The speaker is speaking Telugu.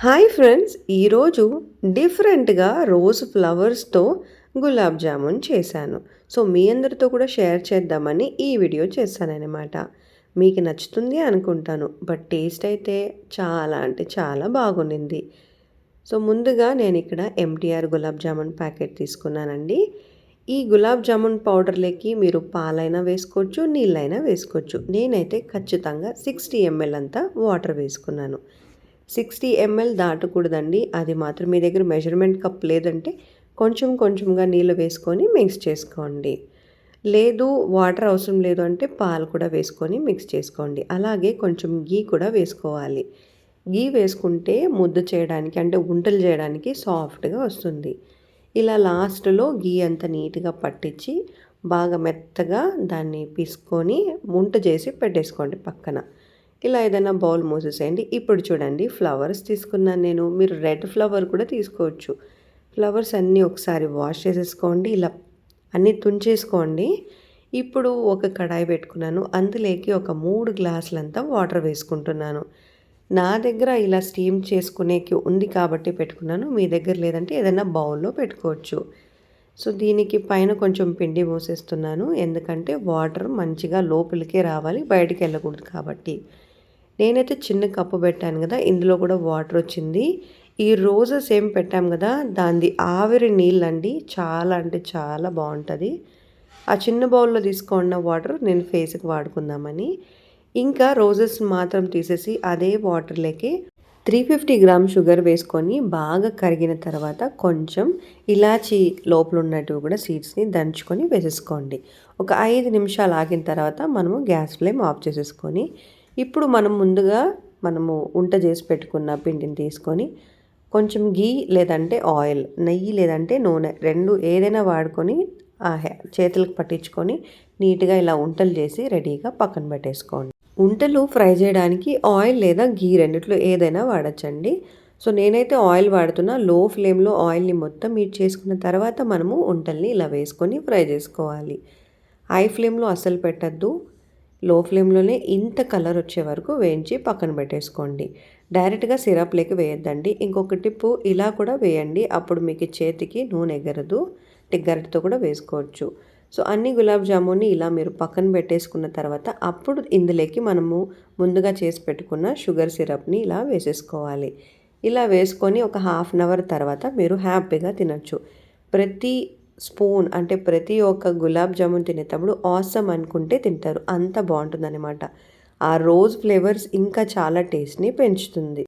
హాయ్ ఫ్రెండ్స్, ఈరోజు డిఫరెంట్గా రోజ్ ఫ్లవర్స్తో గులాబ్ జామున్ చేశాను. సో మీ అందరితో కూడా షేర్ చేద్దామని ఈ వీడియో చేశానన్నమాట. మీకు నచ్చుతుంది అనుకుంటాను. బట్ టేస్ట్ అయితే చాలా అంటే చాలా బాగుండింది. సో ముందుగా నేను ఇక్కడ ఎంటీఆర్ గులాబ్ జామున్ ప్యాకెట్ తీసుకున్నానండి. ఈ గులాబ్ జామున్ పౌడర్లోకి మీరు పాలైనా వేసుకోవచ్చు, నీళ్ళైనా వేసుకోవచ్చు. నేనైతే ఖచ్చితంగా 60 ml అంతా వాటర్ వేసుకున్నాను. 60 ml దాటకూడదండి. అది మాత్రం మీ దగ్గర మెజర్మెంట్ కప్ లేదంటే కొంచెం కొంచెంగా నీళ్ళు వేసుకొని మిక్స్ చేసుకోండి. లేదు వాటర్ అవసరం లేదు అంటే పాలు కూడా వేసుకొని మిక్స్ చేసుకోండి. అలాగే కొంచెం గీ కూడా వేసుకోవాలి. గీ వేసుకుంటే ముద్ద చేయడానికి అంటే ఉంటలు చేయడానికి సాఫ్ట్గా వస్తుంది. ఇలా లాస్ట్లో గీ అంత నీట్గా పట్టించి బాగా మెత్తగా దాన్ని పిసుకొని ఉంట చేసి పెట్టేసుకోండి పక్కన. ఇలా ఏదైనా బౌల్ మూసేసేయండి. ఇప్పుడు చూడండి ఫ్లవర్స్ తీసుకున్నాను నేను. మీరు రెడ్ ఫ్లవర్ కూడా తీసుకోవచ్చు. ఫ్లవర్స్ అన్నీ ఒకసారి వాష్ చేసేసుకోండి. ఇలా అన్నీ తుంచేసుకోండి. ఇప్పుడు ఒక కడాయి పెట్టుకున్నాను. అందులోకి ఒక 3 గ్లాసులంతా వాటర్ వేసుకుంటున్నాను. నా దగ్గర ఇలా స్టీమ్ చేసుకునేకి ఉంది కాబట్టి పెట్టుకున్నాను. మీ దగ్గర లేదంటే ఏదైనా బౌల్లో పెట్టుకోవచ్చు. సో దీనికి పైన కొంచెం పిండి మూసేస్తున్నాను. ఎందుకంటే వాటర్ మంచిగా లోపలికే రావాలి, బయటికి వెళ్ళకూడదు కాబట్టి. నేనైతే చిన్న కప్పు పెట్టాను కదా, ఇందులో కూడా వాటర్ వచ్చింది. ఈ రోజెస్ ఏం పెట్టాం కదా, దానిది ఆవిరి నీళ్ళండి. చాలా అంటే చాలా బాగుంటుంది. ఆ చిన్న బౌల్లో తీసుకున్న వాటర్ నేను ఫేస్కి వాడుకుందామని. ఇంకా రోజెస్ మాత్రం తీసేసి అదే వాటర్లోకి 350 గ్రామ్ షుగర్ వేసుకొని బాగా కరిగిన తర్వాత కొంచెం ఇలాచీ లోపల ఉన్నట్టు కూడా సీడ్స్ని దంచుకొని వేసేసుకోండి. ఒక 5 నిమిషాలు ఆగిన తర్వాత మనము గ్యాస్ ఫ్లేమ్ ఆఫ్ చేసేసుకొని ఇప్పుడు మనము ఉంట చేసి పెట్టుకున్న పిండిని తీసుకొని కొంచెం గీ లేదంటే ఆయిల్, నెయ్యి లేదంటే నూనె, రెండు ఏదైనా వాడుకొని చేతులకు పట్టించుకొని నీట్గా ఇలా ఉంటలు చేసి రెడీగా పక్కన పెట్టేసుకోండి. ఉంటలు ఫ్రై చేయడానికి ఆయిల్ లేదా గీ రెండిట్లో ఏదైనా వాడచ్చండి. సో నేనైతే ఆయిల్ వాడుతున్నా. లో ఫ్లేమ్లో ఆయిల్ని మొత్తం హీట్ చేసుకున్న తర్వాత మనము ఉంటల్ని ఇలా వేసుకొని ఫ్రై చేసుకోవాలి. హై ఫ్లేమ్లో అస్సలు పెట్టద్దు. లో ఫ్లేమ్లోనే ఇంత కలర్ వచ్చే వరకు వేయించి పక్కన పెట్టేసుకోండి. డైరెక్ట్గా సిరప్లోకి వేయద్దండి. ఇంకొక టిప్పు, ఇలా కూడా వేయండి. అప్పుడు మీకు చేతికి నూనె ఎగరదు. గరిటతో కూడా వేసుకోవచ్చు. సో అన్ని గులాబ్ జామున్ని ఇలా మీరు పక్కన పెట్టేసుకున్న తర్వాత అప్పుడు ఇందులోకి మనము ముందుగా చేసి పెట్టుకున్న షుగర్ సిరప్ని ఇలా వేసేసుకోవాలి. ఇలా వేసుకొని ఒక హాఫ్ అన్ అవర్ తర్వాత మీరు హ్యాపీగా తినచ్చు. ప్రతి స్పూన్ అంటే ప్రతి ఒక్క గులాబ్ జామున్ తినేటప్పుడు ఆసమ్ అనుకుంటే తింటారు. అంత బాగుంటుందన్నమాట. ఆ రోజ్ ఫ్లేవర్స్ ఇంకా చాలా టేస్ట్ని పెంచుతుంది.